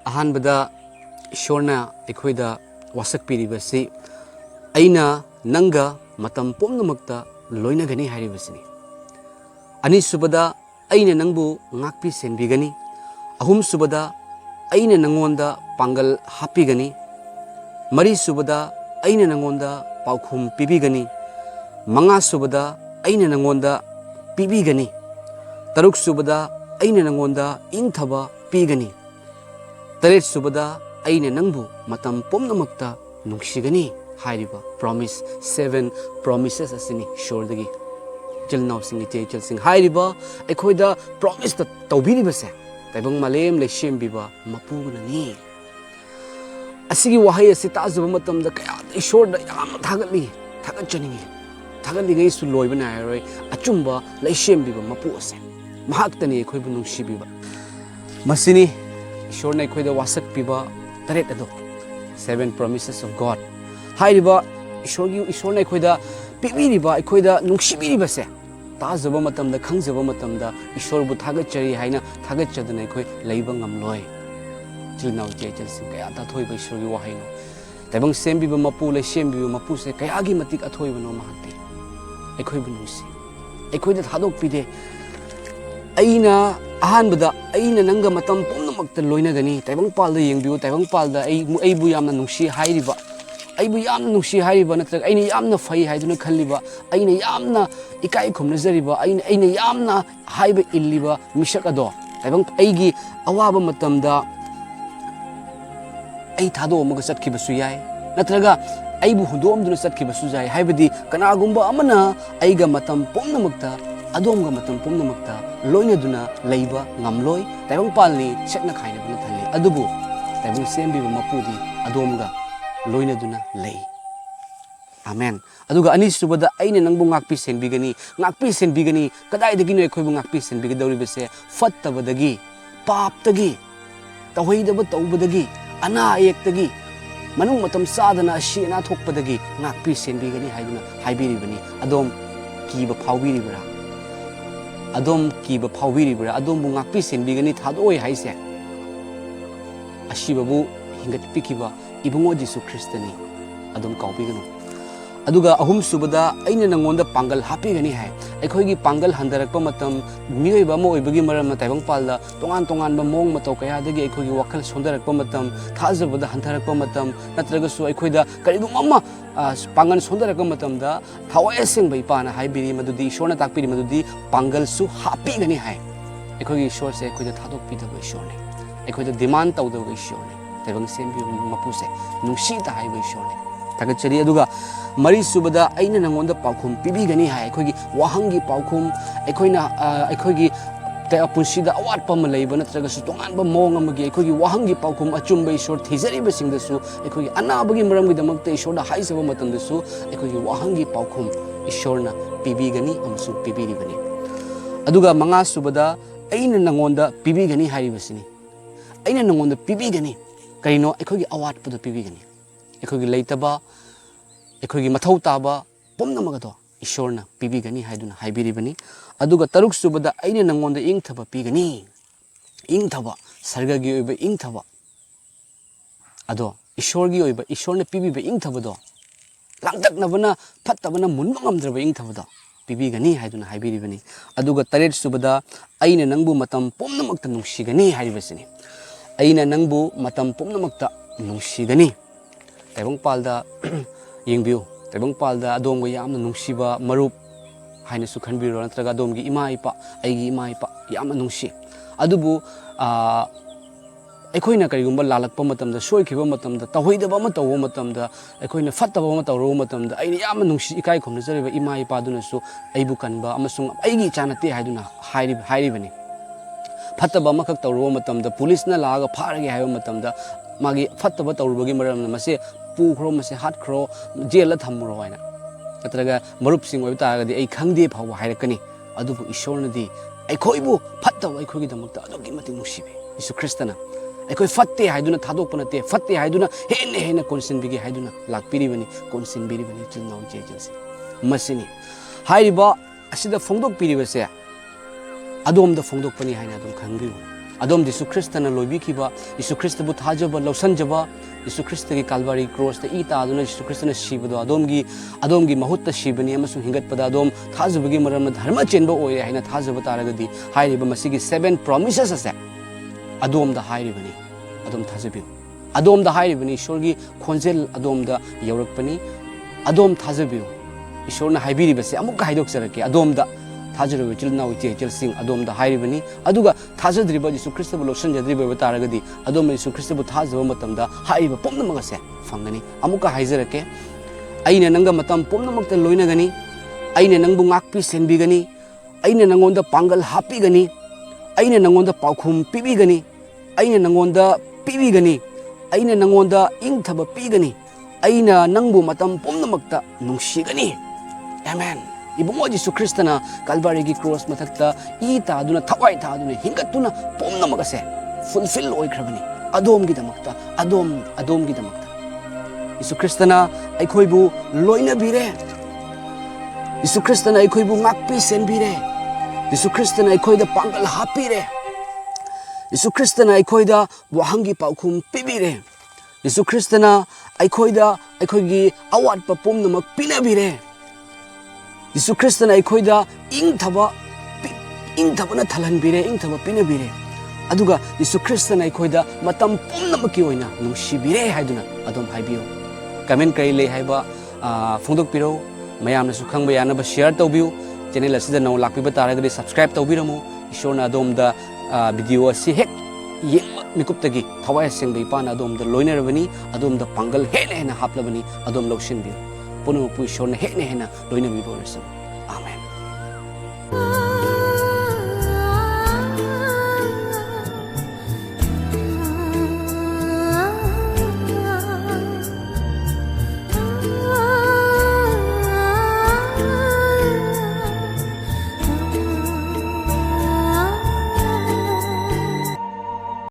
अहानबदा ईश्वरना अखोइदा वासक पीरिबसी अइना नंगा मतम पुम्नमक्ता लोइनगनी हारिबसिनी अनिसुबदा अइना नंगबु ngakpi senbigani ahum subada aina nangonda pangal hapigani mari subada aina nangonda paukhum pibigani manga subada aina nangonda pibigani taruk subada aina nangonda ingthaba pigani taret subada aina nangbu matam pomnamakta nungsigani hairiba promise 7 promises asini shordagi Chilnaw sing ite chil sing hairiba ekhoida promise ta tawbiri base taibang malem le shembiba mapugnani asigi wahai asi tazuba matamda kaya ishor da yam thagatli thagatchaningi thagatli ngai su loiba na roi achumba le shembiba mapu ase mahaktani ekhoibu nungsibiba masini ishor na ekhoida wasak piba taret ado 7 promises of God hairiba ishor na ekhoida pibiriba ekhoida nungsibiriba se ताजबा मतमदा खंगजबा मतमदा ईश्वरबु थागचरी हाइना थागचदना अखोय लैबा ngamloi चिलनाव चेचल सिं कया ता थोइबा ईश्वरगी वाहाइनो तैबंग सेमबिबा मपु ले सेमबिबा मपु से कयागी मतिक अथोइबनो महंती अखोयबु नुसी अखोयदा थादोक पिदे अइना अहानबदा अइना नंगा मतम पुम्नमक्ता लोइनगनी तैबंग पालदा येंबिउ तैबंग पालदा अइबु यामना नुसी हाइरिबा अइबु यामना नुसी हाइरिबा नत्रग अइना यामना फै हाइदुना खल्लिबा अइना यामना इकाई खुमनजरिबा अइना यामना हाइबा इल्लिबा मिसक अदो तैबंग अइगी अवाबा मतमदा अइ थादो अमगा चटखिबसु याय नत्रगा अइबु हुदोमदुना चटखिबसु जाय हाइबदि कनागुंबा अमना अइगा मतम पुम्नमक्ता अदोमगा मतम पुम्नमक्ता लोइनदुना लैबा ngamloi तैबंग पालनि सेकना खाइनबना थल्लि अदुबु तैबंग सेमबिबा मपुदि अदोमगा लोइनदुना लei Amen. Aduga ani subada aina nangbu ngakpi senbigani kadai dagi no ekhoibu ngakpi senbigadori bese fattabadagi paptagi tawhaidaba tawbadagi ana ayaktagi manung matam sadana ashi ana thokpadagi ngakpi senbigani haiduna haibiribani adom kiba phawbiribra adom bu ngakpi senbigani thadoi haise ashibabu hingat pikiba ibungo Jesu Kristani adom kaubiganu aduga ahum subada aina nangonda pangal hapigani hai ekhoigi pangal handarakpa matam miyoiba mo oibagi maram taibang palda tongan ba mong matau kaya dagi ekhoigi wakhal sondarakpa matam thazabada handarakpa matam natraga su ekhoida karigum amma pangan sondarakpa matam da thawai seng bai pana haibiri madudi ishorna takpiri madudi pangal su hapigani hai ekhoigi ishor se ekhoida thadok pidaba ishorne ekhoida demand tawdaba ishorne taibang sembi mapuse nungsita haiba ishorne थागचरी अदुगा मरी सुबदा अइना नंगोंदा पाउखुम पिबिगनी हाय अखोगी वाहंगी पाउखुम अखोइना अखोगी पुंसीदा अवाटपा म lab नत्रगसु तोंगानबा मोंग अमगी अखोगी वाहंगी पाउखुम अचुंबा ईश्वर थिजरिबा सिंगदसु अखोगी अनाबगी मरमगिदमक्ता ईश्वरदा हाइसबा मतंदसु अखोगी वाहंगी पाउखुम ईश्वरना पिबिगनी अमसु पिबिरिबनी अदुगा मंगा सुबदा अइना नंगोंदा पिबिगनी हारिबसिनी अइना नंगोंदा पिबिगनी करिनो अखोगी अवाटपदो पिबिगनी अखोगी लेतबा अखोगी मथौ ताबा पुम्नमगदो ईश्वरना पिबिगनी हाइदुना हाइबिरिबनी अदुगा तरुक सुबदा अइना नंगोंदा इंगथबा पिगनी इंगथबा सर्गगी ओइबा इंगथबा अदो ईश्वरगी ओइबा ईश्वरना पिबिबा इंगथबदो लांगदकनबना फत्तबना मुनबा ngamद्रबा इंगथबदो पिबिगनी हाइदुना हाइबिरिबनी अदुगा तरेट सुबदा अइना नंगबु मतम पुम्नमक्ता नुंसिगनी हाइबसिनी अइना नंगबु मतम पुम्नमक्ता नुंसिगनी तैबंग पालदा येंबिउ तैबंग पालदा अदोमगो यामना नुंसिबा मरुप हाइनसु खनबिरो नत्रगा अदोमगी इमा इपा आइगी इमा इपा यामना नुंसि अदुबु अखोइना करिगुंबा लालकपा मतमदा सोइखिबा मतमदा तवहिदबा म तवो मतमदा अखोइना फत्तबा म तवरो मतमदा आइना यामना नुंसि इकाई खुमनजरिबा इमा इपा दुनसु आइबु कनबा अमसुंग आइगी चानते हाइदुना हाइरिबनी फत्तबा मखक तवरो मतमदा पुलिसना लागा फारगे हाइबा मतमदा मागी फत्तबा तवरुबगी मरमना मसे पुखरो मसे हाटखरो जेल थमरो हाइना नत्रगा मरुपसिंग ओइब तागदि आई खंगदे फाव हाइरकनी अदुबु ईश्वरनदि अखोइबु फत्तबा अखोइगी दमक्ता अदुगी मति नुसिबे यीशु ख्रिस्टना अखोइ फत्ते हाइदुना थादोकप नते फत्ते हाइदुना हेन कोनसिनबिगी हाइदुना लाकपिरिबनी कोनसिनबिरिबनी चिलनाउ जेजेसे मसिनी हाइरिबा असिदा फोंदोक पिरिबसे अदोमदा फोंदोकपनी हाइना अदुम खंगबिउ अदोम यीशु ख्रिस्तना लोइबिखिबा यीशु ख्रिस्तबु थाजबा लौसनजबा यीशु ख्रिस्तगी कालवारी क्रॉस द इ तादुना यीशु ख्रिस्तना शिबदो अदोमगी महूत शिबनी अमसु हिंगतपदा अदोम थाजबगी मरम धर्म चेनबो ओये हाइना थाजबा तारगदी हाइरिबा मसिगी 7 promises असे अदोम द हाइरिबनी अदोम थाजबिउ अदोम द हाइरिबनी ईश्वरगी खोंजेल अदोम द यौरकपनी अदोम थाजबिउ ईश्वरना हाइबिरिबसे अमुक हाइदोकसरके अदोम द थाजरब चिलनाउ इचे चिलसिंग अदोम द हाइरिबनी अदुगा थाजद्रिबा यीशु ख्रिस्तबु लोसनजद्रिबा तारगदी अदोम यीशु ख्रिस्तबु थाजबा मतमदा हाइरिबा पोमनमगसे फंगनी अमुका हाइजरके अइने नंगा मतम पोमनमक्ता लोइनगनी अइने नंगबु ngakpi senbigani अइने नंगोंदा पांगल हापिगनी अइने नंगोंदा पाउखुम पिबिगनी अइने नंगोंदा पिबिगनी अइने नंगोंदा इंगथब पिगनी अइना नंगबु मतम पोमनमक्ता नुंसिगनी आमेन इबुंगो यीशु ख्रिस्तना कालवारीगी क्रॉस मथक्ता इ तादुना थवाई तादुना हिंगतुना पोमनमगसे फुलफिल ओइख्रबनी अदोमगिदमक्ता अदोमगिदमक्ता यीशु ख्रिस्तना अखोइबु लोइनबिरे यीशु ख्रिस्तना अखोइबु ngakpi senbire यीशु ख्रिस्तना अखोइदा पांगल हापिरे यीशु ख्रिस्तना अखोइदा वहांगी पाउखुम पिबिरे यीशु ख्रिस्तना अखोइदा अखोइगी अवाटपा पोमनमक पिनबिरे यीशु ख्रिस्तना अखोइदा इंगथबना थलहनबिरे इंगथब पिनबिरे अदुगा यीशु ख्रिस्तना अखोइदा मतम पोमनमकी ओइना नुंसिबिरे हाइदुना अदोम हाइबियो कमेंट करी ले हाइबा फोंदोकपिरो मयामनसु खंगबा यानबा शेयर तौबियो चैनल असिदा नौ लाक्पिबा तारगदि सब्सक्राइब तौबिरमु ईश्वरना अदोमदा वीडियो असि हेक येंगबा मिकुप्तगी थवाय सेंगबा इपाना अदोमदा लोइनरबनी अदोमदा पांगल हेने हेना हापलबनी अदोम लौसिनबियो पुनमपु ईश्वरना हेने हेना लोइनबिबो रसम